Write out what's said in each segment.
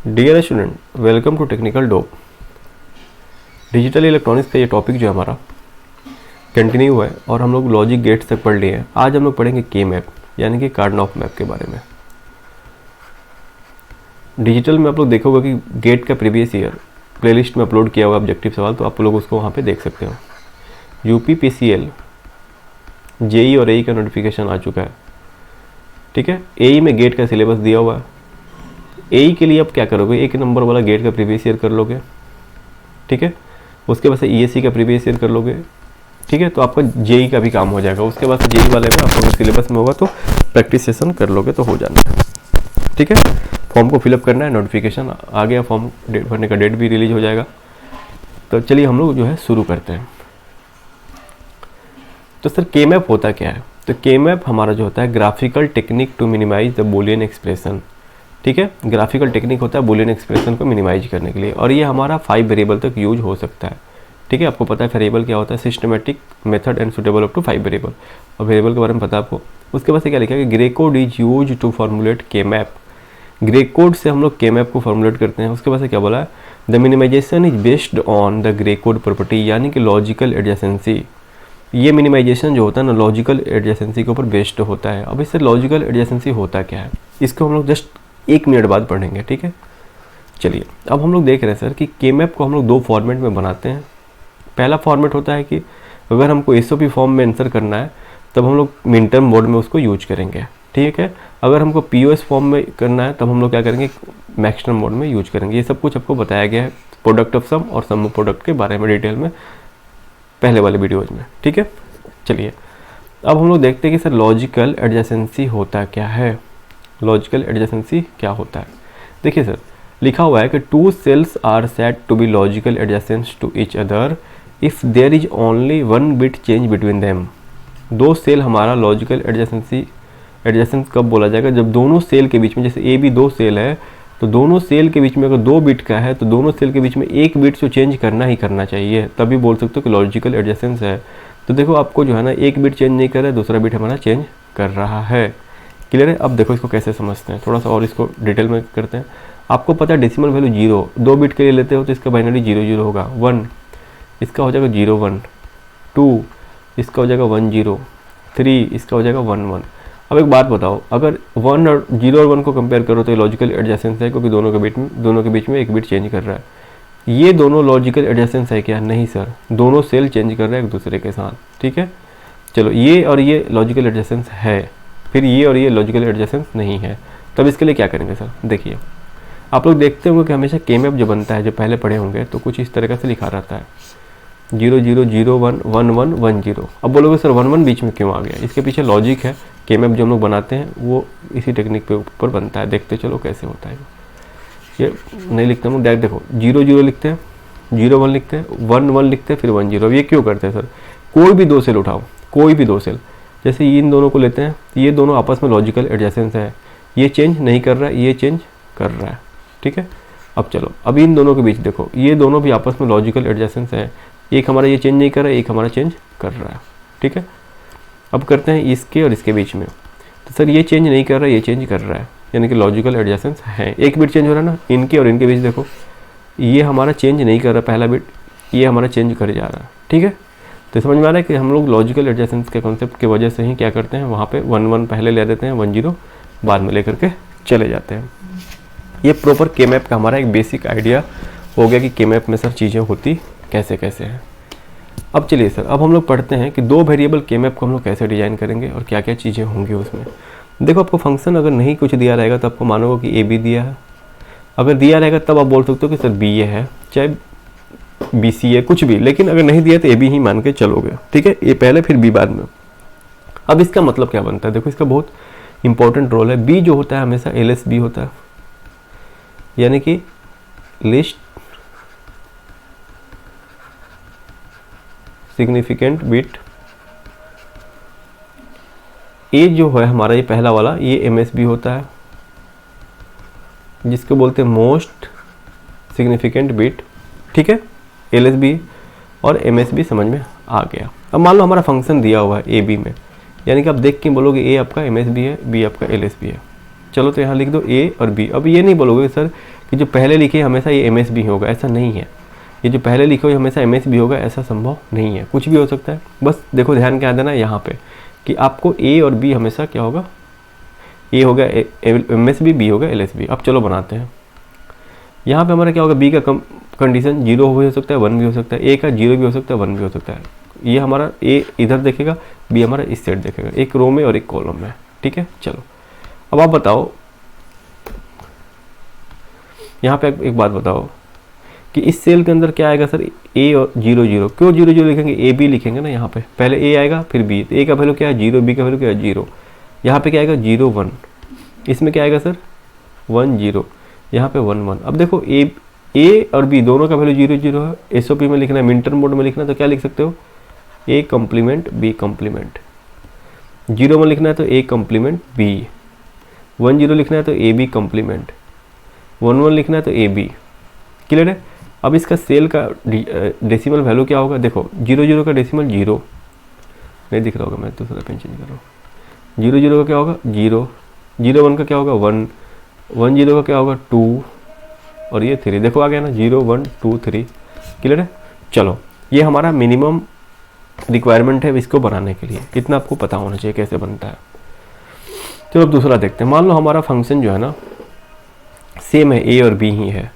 Dear student, welcome to technical dope. Digital electronics का ये topic जो है हमारा कंटिन्यू है और हम लोग लॉजिक गेट्स तक पढ़ लिए हैं। आज हम लोग पढ़ेंगे के मैप यानी कि कार्डनॉफ मैप के बारे में। डिजिटल में आप लोग देखोगे कि गेट का प्रीवियस ईयर प्लेलिस्ट में अपलोड किया हुआ ऑब्जेक्टिव सवाल, तो आप लोग उसको वहाँ पे देख सकते हो। यूपी पीसीएल, जेई और एई का नोटिफिकेशन आ चुका है, ठीक है। एई में गेट का सिलेबस दिया हुआ है। एई के लिए आप क्या करोगे, एक नंबर वाला गेट का प्रीवियस ईयर कर लोगे, ठीक है। उसके बाद से ईएससी का प्रीवियस ईयर कर लोगे, ठीक है। तो आपका जेई का भी काम हो जाएगा। उसके बाद से जेई वाले में आप लोग सिलेबस में होगा तो प्रैक्टिस सेशन कर लोगे तो हो जाना है, ठीक है। फॉर्म को फिलअप करना है, नोटिफिकेशन आ गया, फॉर्म डेट भरने का डेट भी रिलीज हो जाएगा। तो चलिए हम लोग जो है शुरू करते हैं। तो सर के मैप होता क्या है? तो के मैप हमारा जो होता है graphical technique to minimize the Boolean expression, ठीक है। ग्राफिकल टेक्निक होता है बूलियन एक्सप्रेशन को मिनिमाइज करने के लिए, और ये हमारा 5 वेरिएबल तक यूज हो सकता है, ठीक है। आपको पता है वेरिएबल क्या होता है, systematic method and suitable up to 5 variable, और वेरिएबल के बारे में पता है आपको। उसके बाद से क्या लिखा है कि Gray code is use to formulate K map. Gray code से हम लोग के मैप को फॉर्मुलेट करते हैं। उसके बाद से क्या बोला है, the minimization is based on the Gray code property यानी कि लॉजिकल एडजेसेंसी। ये मिनिमाइजेशन जो होता है ना लॉजिकल एडजेसेंसी के ऊपर बेस्ड होता है। अब इससे लॉजिकल एडजेसेंसी होता क्या है, इसको हम लोग जस्ट 1 मिनट बाद पढ़ेंगे, ठीक है। चलिए अब हम लोग देख रहे हैं सर कि के मैप को हम लोग 2 फॉर्मेट में बनाते हैं। पहला फॉर्मेट होता है कि अगर हमको एसओपी फॉर्म में आंसर करना है तब हम लोग मिन टर्म मोड में उसको यूज करेंगे, ठीक है। अगर हमको पीओएस फॉर्म में करना है तब हम लोग क्या करेंगे, मैक्सिमम मोड में यूज करेंगे। ये सब कुछ आपको बताया गया है प्रोडक्ट ऑफ सम और सम ऑफ प्रोडक्ट के बारे में डिटेल में पहले वाले वीडियोज में, ठीक है। चलिए अब हम लोग देखते हैं कि सर लॉजिकल एडजेसेंसी होता क्या है। लॉजिकल एडजेसेंसी क्या होता है, देखिए सर लिखा हुआ है कि 2 cells are said to be logical adjacent to each other if there is only 1 bit change between them. 2 cell हमारा लॉजिकल एडजेसेंस कब बोला जाएगा, जब दोनों सेल के बीच में, जैसे ए बी 2 सेल है तो दोनों सेल के बीच में अगर 2 बिट का है तो दोनों सेल के बीच में 1 बिट तो चेंज करना ही करना चाहिए, तभी बोल सकते हो कि लॉजिकल एडजेसेंस है। तो देखो आपको जो है ना 1 बिट चेंज नहीं कर रहा है, दूसरा बिट हमारा चेंज कर रहा है। क्लियर है? अब देखो इसको कैसे समझते हैं, थोड़ा सा और इसको डिटेल में करते हैं। आपको पता है डेसिमल वैल्यू 0, 2 बिट के लिए लेते हो तो इसका बाइनरी 0 0 होगा, 1 इसका हो जाएगा 0 1, 2 इसका हो जाएगा 1 0, 3 इसका हो जाएगा 1 1। अब एक बात बताओ, अगर 1 और 0 और 1 को कंपेयर करो तो ये लॉजिकल एडजेसेंस है क्योंकि दोनों के बीच में 1 बिट चेंज कर रहा है। ये दोनों लॉजिकल एडजेसेंस है क्या? नहीं सर, दोनों सेल चेंज कर रहे हैं एक दूसरे के साथ, ठीक है। चलो ये और ये लॉजिकल एडजेसेंस है, फिर ये और ये लॉजिकल एडजेसेंस नहीं है, तब इसके लिए क्या करेंगे सर? देखिए आप लोग देखते होंगे कि हमेशा के मैप जो बनता है, जो पहले पढ़े होंगे, तो कुछ इस तरह से लिखा रहता है 0 0 0 1 1 1 1 0। अब बोलोगे सर 1 1 बीच में क्यों आ गया? इसके पीछे लॉजिक है, के मैप जो हम लोग बनाते हैं वो इसी टेक्निक पे ऊपर बनता है। देखते चलो कैसे होता है। ये नहीं लिखते हम लोग, देखो 0 0 लिखते हैं, 0 1 लिखते हैं, 1 1 लिखते हैं, फिर 1 0। अब ये क्यों करते हैं सर? कोई भी 2 सेल उठाओ, कोई भी 2 सेल, जैसे इन दोनों को लेते हैं, ये दोनों आपस में लॉजिकल एडजेसेंस है, ये चेंज नहीं कर रहा है, ये चेंज कर रहा है, ठीक है। अब चलो अब इन दोनों के बीच देखो, ये दोनों भी आपस में लॉजिकल एडजेसेंस है, एक हमारा ये चेंज नहीं कर रहा है, एक हमारा चेंज कर रहा है, ठीक है। अब करते हैं इसके और इसके बीच में, तो सर ये चेंज नहीं कर रहा है, ये चेंज कर रहा है, यानी कि लॉजिकल एडजेसेंस है। 1 बिट चेंज हो रहा है ना, इनके और इनके बीच देखो, ये हमारा चेंज नहीं कर रहा पहला बिट, ये हमारा चेंज कर जा रहा है, ठीक है। तो समझ में आ रहा है कि हम लोग लॉजिकल एडजेसेंस के कॉन्सेप्ट की वजह से ही क्या करते हैं, वहाँ पे 1 1 पहले ले देते हैं, 1 0 बाद में लेकर के चले जाते हैं। ये प्रॉपर के मैप का हमारा एक बेसिक आइडिया हो गया कि के मैप में सर चीज़ें होती कैसे कैसे हैं। अब चलिए सर, अब हम लोग पढ़ते हैं कि 2 वेरिएबल के मैप को हम लोग कैसे डिजाइन करेंगे और क्या क्या चीज़ें होंगी उसमें। देखो आपको फंक्शन अगर नहीं कुछ दिया रहेगा तो आपको मानोगे कि ए बी दिया है, अगर दिया रहेगा तब आप बोल सकते हो कि सर बी ए है, चाहे बी सी है, कुछ भी, लेकिन अगर नहीं दिया तो ए बी ही मान के चलोगे, ठीक है। ए पहले फिर बी बाद में। अब इसका मतलब क्या बनता है, देखो इसका बहुत इंपॉर्टेंट रोल है। बी जो होता है हमेशा एलएस बी होता है, यानी कि लिस्ट सिग्निफिकेंट बिट। ए जो है हमारा ये पहला वाला, ये एमएसबी होता है, जिसको बोलते हैं मोस्ट सिग्निफिकेंट बिट, ठीक है। एलएसबी और एमएसबी समझ में आ गया। अब मान लो हमारा फंक्शन दिया हुआ है ए बी में, यानी कि आप देख के बोलोगे ए आपका एमएसबी है, बी आपका एलएसबी है। चलो तो यहाँ लिख दो ए और बी। अब ये नहीं बोलोगे सर कि जो पहले लिखे हमेशा ये एम एस बी होगा, ऐसा नहीं है। ये जो पहले लिखे हुए हमेशा एम एस बी होगा ऐसा संभव नहीं है, कुछ भी हो सकता है। बस देखो ध्यान क्या देना यहाँ पे कि आपको ए और बी हमेशा क्या होगा, ए होगा एम एस बी, बी होगा एल एस बी। अब चलो बनाते हैं। यहाँ पे हमारा क्या होगा, बी का कंडीशन 0 भी हो सकता है, 1 भी हो सकता है, ए का 0 भी हो सकता है, 1 भी हो सकता है। ये हमारा ए इधर देखेगा, बी हमारा इस साइड देखेगा, एक रो में और एक कॉलम में, ठीक है। चलो अब आप बताओ, यहाँ पे एक बात बताओ कि इस सेल के अंदर क्या आएगा सर, ए और 0 0। क्यों 0 0 लिखेंगे, ए बी लिखेंगे ना, यहाँ पे पहले ए आएगा फिर बी। ए का वैल्यू क्या है 0, बी का वैल्यू क्या है 0। यहाँ पे क्या आएगा 0 1, इसमें क्या आएगा सर 1 0, यहाँ पे 1 1। अब देखो ए और बी दोनों का वैल्यू 0 0 है। एसओपी में लिखना है, मिनटर्म मोड में लिखना है तो क्या लिख सकते हो, ए कॉम्प्लीमेंट बी कॉम्प्लीमेंट। 0 1 लिखना है तो ए कॉम्प्लीमेंट बी, 1 0 लिखना है तो ए बी कॉम्प्लीमेंट, 1 1 लिखना है तो ए बी। क्लियर है। अब इसका सेल का डेसिमल वैल्यू क्या होगा, देखो 0 0 का डेसिमल 0 नहीं दिख रहा होगा, मैं दूसरा पेन चेंज कर रहा हूँ। 0 0 का क्या होगा 0, 0 1 का क्या होगा 1, 1 0 का क्या होगा 2 और ये 3। देखो आ गया ना 0 1 2 3। क्लियर है। चलो ये हमारा मिनिमम रिक्वायरमेंट है इसको बनाने के लिए, इतना आपको पता होना चाहिए कैसे बनता है। चलो अब दूसरा देखते हैं। मान लो हमारा फंक्शन जो है ना सेम है, ए और बी ही है।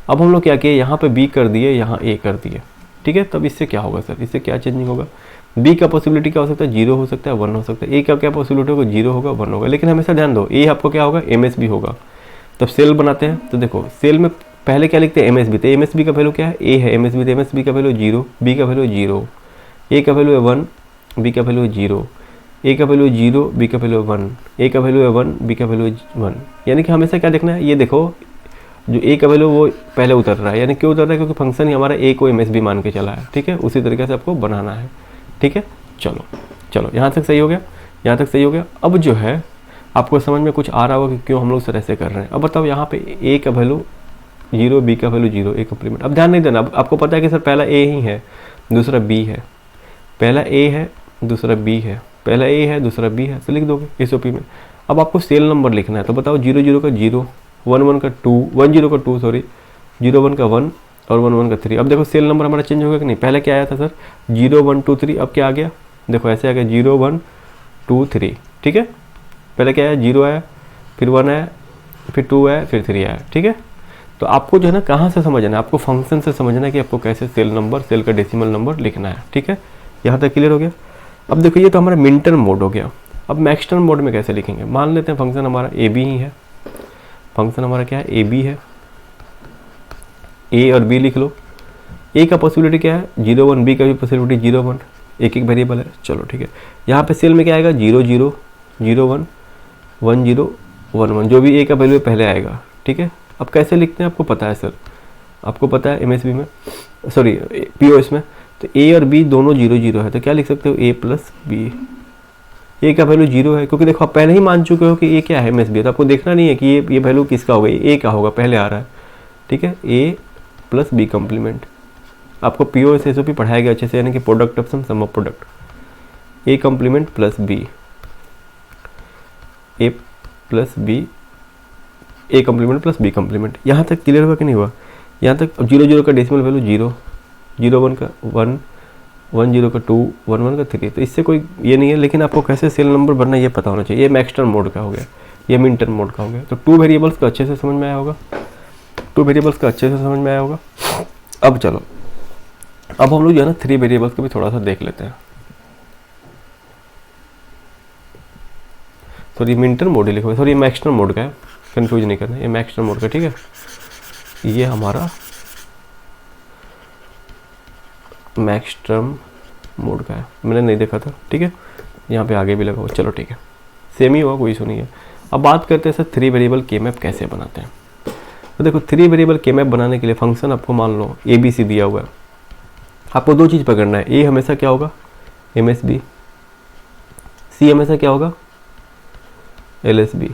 अब हम लोग क्या किए, यहाँ पे बी कर दिए, यहाँ ए कर दिए, ठीक है। तब इससे क्या होगा सर, इससे क्या चेंजिंग होगा, बी का पॉसिबिलिटी क्या हो सकता है 0 हो सकता है, 1 हो सकता है। ए का क्या पॉसिबिलिटी होगा 0 होगा 1 होगा। लेकिन हमेशा ध्यान दो ए आपको क्या होगा एम एस बी होगा। तब सेल बनाते हैं तो देखो सेल में पहले क्या लिखते हैं एम एस बी, तो एम एस बी का वैल्यू क्या है ए है, एम एस बी, तो एम एस बी का वैल्यू 0, बी का वैल्यू 0, ए का वैल्यू है 1, बी का वैल्यू 0, ए का वैल्यू 0, बी का वैल्यू 1, ए का वैल्यू है 1, बी का वैल्यू 1। यानी कि हमेशा क्या देखना है, ये देखो जो ए का वैल्यू वो पहले उतर रहा है। यानी क्यों उतर रहा है, क्योंकि फंक्शन ही हमारा ए को एम एस बी मान के चला है, ठीक है। उसी तरीके से आपको बनाना है, ठीक है। चलो चलो यहाँ तक सही हो गया, यहाँ तक सही हो गया। अब जो है आपको समझ में कुछ आ रहा होगा कि क्यों हम लोग सर ऐसे कर रहे हैं। अब बताओ यहाँ पे ए का वैल्यू 0, बी का वैल्यू 0, ए कॉम्प्लीमेंट। अब ध्यान नहीं देना, अब आपको पता है कि सर पहला ए ही है दूसरा बी है, पहला ए है दूसरा बी है, पहला ए है दूसरा बी है, तो लिख दोगे एसओपी में। अब आपको सेल नंबर लिखना है, तो बताओ 0 0 का 0, 1 1 का 2, 1 0 का 2 सॉरी, 0 1 का 1 और 1 1 का 3। अब देखो सेल नंबर हमारा चेंज होगा कि नहीं, पहले क्या आया था सर 0 1 2 3, अब क्या आ गया देखो ऐसे आ गया 0 1 2 3, ठीक है। पहले क्या आया 0 आया, फिर 1 आया, फिर 2 आया, फिर 3 आया, ठीक है। तो आपको जो है ना कहाँ से समझना है, आपको फंक्शन से समझना है कि आपको कैसे सेल नंबर, सेल का डेसिमल नंबर लिखना है, ठीक है। यहाँ तक क्लियर हो गया। अब देखो ये तो हमारा मिन टर्म मोड हो गया। अब मैक्स टर्म मोड में कैसे लिखेंगे, मान लेते हैं फंक्शन हमारा ए बी ही है, फंक्शन हमारा क्या है ए बी है, ए और बी लिख लो। ए का पॉसिबिलिटी क्या है 0 1, बी का भी पॉसिबिलिटी 0 1, एक एक वेरिएबल है। चलो ठीक है, यहाँ पे सेल में क्या आएगा 0 0 0 1 1 0 1 1, जो भी ए का वैल्यू पहले आएगा, ठीक है। अब कैसे लिखते हैं आपको पता है सर, आपको पता है एमएसबी में, सॉरी पीओएस में, तो ए और बी दोनों 0 0 है, तो क्या लिख सकते हो ए प्लस बी। ए का वैल्यू 0 है क्योंकि देखो आप पहले ही मान चुके हो कि ए क्या है एमएसबी, तो आपको देखना नहीं है कि ये वैल्यू किसका होगा, ए का होगा, पहले आ रहा है, ठीक है। ए प्लस बी कॉम्प्लीमेंट आपको पीओएस एसओपी पढ़ाया गया अच्छे से, यानी कि product of sum of product, A complement plus B, A plus B, A complement plus B complement. यहाँ तक क्लियर हुआ कि नहीं हुआ, यहाँ तक। अब 0 0 का डेसिमल वैल्यू 0, 0 1 का 1, 1 0 का 2, 1 1 का 3, तो इससे कोई ये नहीं है। लेकिन आपको कैसे सेल नंबर भरना ये पता होना चाहिए। ये मैक्स टर्म मोड का हो गया, ये मिन टर्म मोड का हो गया। तो 2 वेरिएबल्स का अच्छे से समझ में आया होगा, 2 वेरिएबल्स का अच्छे से समझ में आया होगा। अब चलो, अब हम लोग जो है ना 3 वेरिएबल्स को भी थोड़ा सा देख लेते हैं। सॉरी मिन टर्म मोड ही लिखो, सॉरी मैक्स टर्म मोड का है, कंफ्यूज नहीं करना, ये मैक्स टर्म मोड का, ठीक है। ये हमारा मैक्स टर्म मोड का है, मैंने नहीं देखा था, ठीक है। यहाँ पे आगे भी लगा हुआ, चलो ठीक है, सेम ही हुआ, कोई इशू नहीं है। अब बात करते हैं सर 3 वेरिएबल के मैप कैसे बनाते हैं। तो देखो 3 वेरिएबल के मैप बनाने के लिए फंक्शन आपको मान लो ए बी सी दिया हुआ है, आपको 2 चीज़ पकड़ना है। ए हमेशा क्या होगा एम एस बी, सी हमेशा क्या होगा एल एस बी,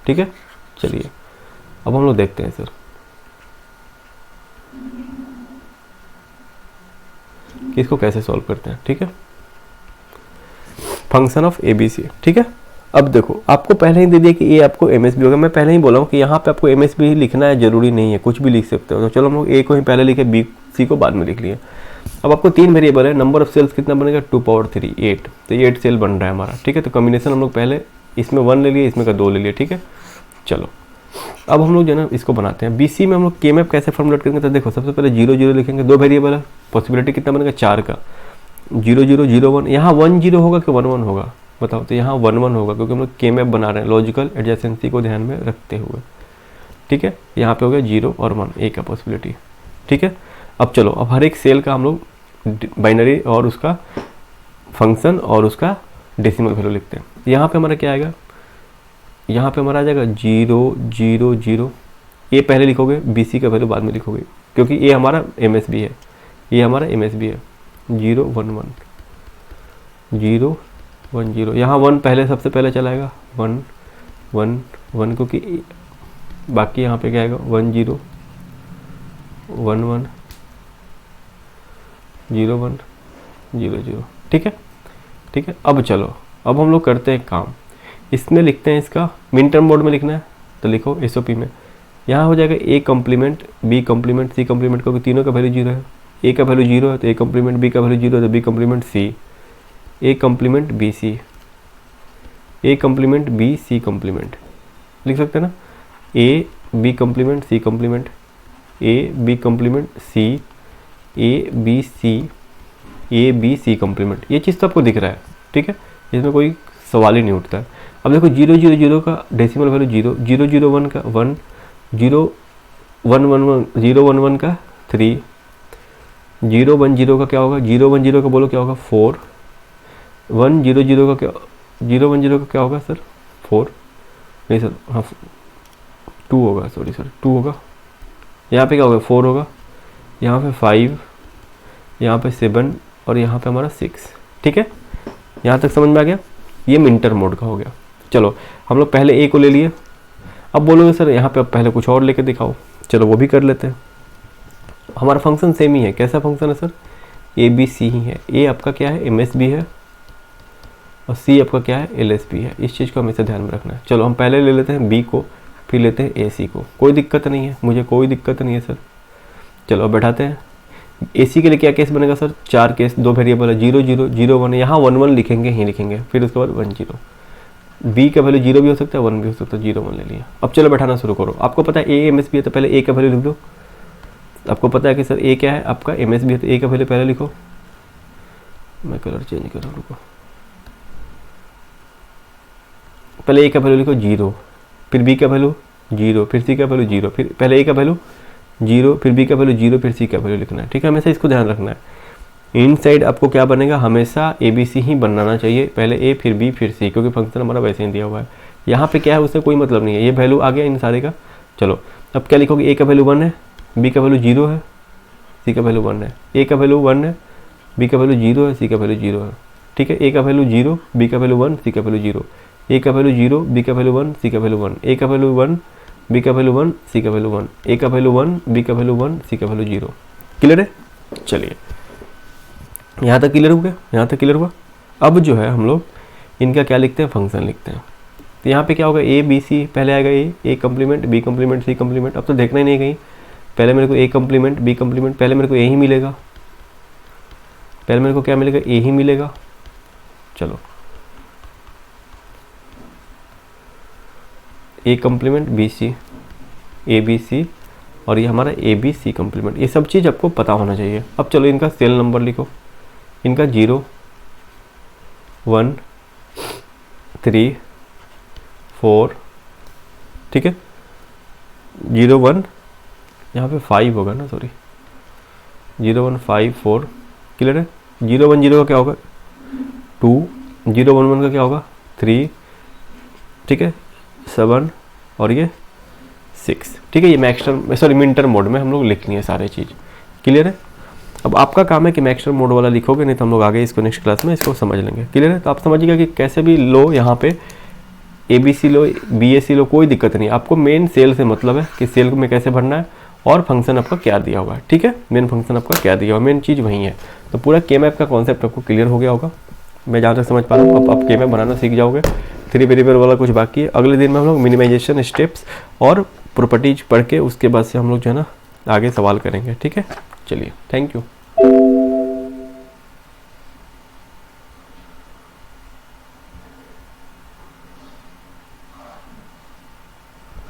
ठीक है। चलिए अब हम लोग देखते हैं सर कि इसको कैसे सॉल्व करते हैं, ठीक है। Function of A B C, ठीक है। अब देखो आपको पहले ही दे दिया कि ए आपको MSB होगा। मैं पहले ही बोला हूँ कि यहाँ पे आपको MSB ही लिखना है, जरूरी नहीं है, कुछ भी लिख सकते हो। तो चलो हम लोग ए को ही पहले लिखे, बी सी को बाद में लिख लिए। अब आपको 3 वेरिएबल है, नंबर ऑफ सेल्स कितना बनेगा 2 पावर 3 8, तो 8 सेल बन रहा है हमारा, ठीक है। तो कॉम्बिनेशन हम लोग पहले इसमें 1 ले लिए, इसमें का 2 ले लिए, ठीक है। चलो अब हम लोग जो है ना इसको बनाते हैं। BC में हम लोग के मैप कैसे फॉर्मुलेट करेंगे, तो देखो सबसे पहले 0 0 लिखेंगे, 2 वेरिएबल है, पॉसिबिलिटी कितना बनेगा 4 का, 0 0 0 1। यहाँ 1 0 होगा कि 1 1 होगा बताओ, तो यहाँ 1 1 होगा क्योंकि हम लोग के मैप बना रहे हैं लॉजिकल एडजेसेंसी को ध्यान में रखते हुए, ठीक है। यहाँ पे हो गया 0 और 1, ए का पॉसिबिलिटी, ठीक है। अब चलो अब हर एक सेल का हम लोग बाइनरी और उसका फंक्शन और उसका डेसिमल वैल्यू लिखते हैं। यहाँ पे हमारा क्या आएगा, यहाँ पे हमारा आ जाएगा 0 0 0, ए पहले लिखोगे, BC का वैल्यू बाद में लिखोगे क्योंकि ए हमारा MSB है, ये हमारा MSB है। 0 1 1 0 1 0, यहाँ 1 पहले सबसे पहले चलाएगा, 1 1 1 क्योंकि बाकी यहाँ पे क्या आएगा 1 0 1 1 0 1 0 0, ठीक है, ठीक है। अब चलो अब हम लोग करते हैं काम, इसमें लिखते हैं, इसका मिन टर्म मोड में लिखना है तो लिखो SOP में। यहाँ हो जाएगा A complement B complement C complement, क्योंकि तीनों का वैल्यू 0 है। A का वैल्यू 0 है तो A कम्प्लीमेंट, B का वैल्यू 0 है तो B complement C, A complement BC, A complement B C complement लिख सकते हैं ना, A B complement C complement, A B complement C, A B C, A B C complement. ये चीज़ तो आपको दिख रहा है, ठीक है, इसमें कोई सवाल ही नहीं उठता है। अब देखो 0 0 0 का डेसिमल वैल्यू 0, 0 0 1 का 1, 0 1 1 1 0 1 1 का 3, 0 1 0 का क्या होगा, 0 1 0 का बोलो क्या होगा 4, 1 0 0 का क्या, 0 1 0 का क्या होगा सर 4, नहीं सर हाँ 2 होगा, सॉरी सर 2 होगा। यहाँ पे क्या होगा 4 होगा, यहाँ पे 5, यहाँ पे 7 और यहाँ पे हमारा 6, ठीक है। यहाँ तक समझ में आ गया, ये मिनटर मोड का हो गया। चलो हम लोग पहले ए को ले लिए, अब बोलोगे सर यहाँ पे अब पहले कुछ और लेके दिखाओ, चलो वो भी कर लेते हैं। हमारा फंक्शन सेम ही है, कैसा फंक्शन है सर ABC ही है। ए आपका क्या है MSB है और C आपका क्या है LSB है, इस चीज़ को हमेशा ध्यान में रखना है। चलो हम पहले ले लेते हैं B को, फिर लेते हैं AC को, कोई दिक्कत नहीं है, मुझे कोई दिक्कत नहीं है सर। चलो अब बैठाते हैं। AC के लिए क्या केस बनेगा सर, 4 केस, 2 वेरिएबल है, 0 0 0 1, यहाँ 1 1 लिखेंगे ही लिखेंगे, फिर उसके बाद 1 0। B का वैल्यू 0 भी हो सकता है 1 भी हो सकता है, 0 1 ले लिया। अब चलो बैठाना शुरू करो। आपको पता है A MSB है तो पहले A का वैल्यू लिख दो। आपको पता है कि सर A क्या है आपका MSB है तो A का वैल्यू पहले लिखो। मैं कलर चेंज कर रहा हूँ, रुको। पहले A का वैल्यू लिखो 0, फिर B का वैल्यू 0, फिर C का वैल्यू 0, फिर पहले A का वैल्यू 0, फिर B का वैल्यू 0, फिर C का वैल्यू लिखना है, ठीक है। हमेशा इसको ध्यान रखना है। इनसाइड आपको क्या बनेगा, हमेशा ABC ही बनाना चाहिए, पहले A फिर B फिर C, क्योंकि फंक्शन हमारा वैसे ही दिया हुआ है। यहाँ पे क्या है उससे कोई मतलब नहीं है, ये वैल्यू आ गया इन सारे का। चलो अब क्या लिखोगे, A का वैल्यू 1 है, B का वैल्यू 0 है, C का वैल्यू 1 है, A का वैल्यू 1 है, B का वैल्यू 0 है, C का वैल्यू 0 है, ठीक है। A का वैल्यू 0, B का वैल्यू 1, C का वैल्यू 0, A का वैल्यू 0, B का वैल्यू 1, C का वैल्यू 1, A का वैल्यू 1, B का वैल्यू 1, C का वैल्यू 1, A का वैल्यू 1, B का वैल्यू 1, C का वैल्यू 0। क्लियर है? चलिए यहाँ तक क्लियर हो गया, यहाँ तक क्लियर हुआ। अब जो है हम लोग इनका क्या लिखते हैं, फंक्शन लिखते हैं। तो यहाँ पे क्या होगा, ABC पहले आएगा, A complement B complement C complement. अब तो देखना ही नहीं कहीं, पहले मेरे को A कम्प्लीमेंट B कम्प्लीमेंट, पहले मेरे को A ही मिलेगा, पहले मेरे को क्या मिलेगा, A ही मिलेगा। चलो A कम्प्लीमेंट BC ABC और ये हमारा ABC कम्प्लीमेंट, ये सब चीज़ आपको पता होना चाहिए। अब चलो इनका सेल नंबर लिखो, इनका 0 1 3 4, ठीक है। 0 1 यहाँ पे 5 होगा ना, सॉरी 0 1 5 4, क्लियर है। 0 1 0 का क्या होगा 2, 0 1 1 का क्या होगा 3, ठीक है 7 और ये 6, ठीक है। ये मैक्सटर्म सॉरी मिनटर मोड में हम लोग लिख लिए सारे चीज़, क्लियर है। अब आपका काम है कि मैक्सटर मोड वाला लिखोगे, नहीं तो हम लोग आगे इसको नेक्स्ट क्लास में इसको समझ लेंगे, क्लियर है। तो आप समझिएगा कि कैसे भी लो, यहाँ पे ABC लो BAC लो, कोई दिक्कत नहीं। आपको मेन सेल से मतलब है कि सेल में कैसे भरना है और फंक्शन आपका क्या दिया होगा, ठीक है। मेन फंक्शन आपका क्या दिया होगा, मेन चीज़ वही है। तो पूरा के मैप का कॉन्सेप्ट आपको क्लियर हो गया होगा, मैं जहाँ तक समझ पा रहा हूँ। अब आप के मैप बनाना सीख जाओगे, 3 वेरिएबल वाला कुछ बाकी है। अगले दिन में हम लोग मिनिमाइजेशन स्टेप्स और प्रॉपर्टीज पढ़ के उसके बाद से हम लोग जो है ना आगे सवाल करेंगे। ठीक है, चलिए, थैंक यू।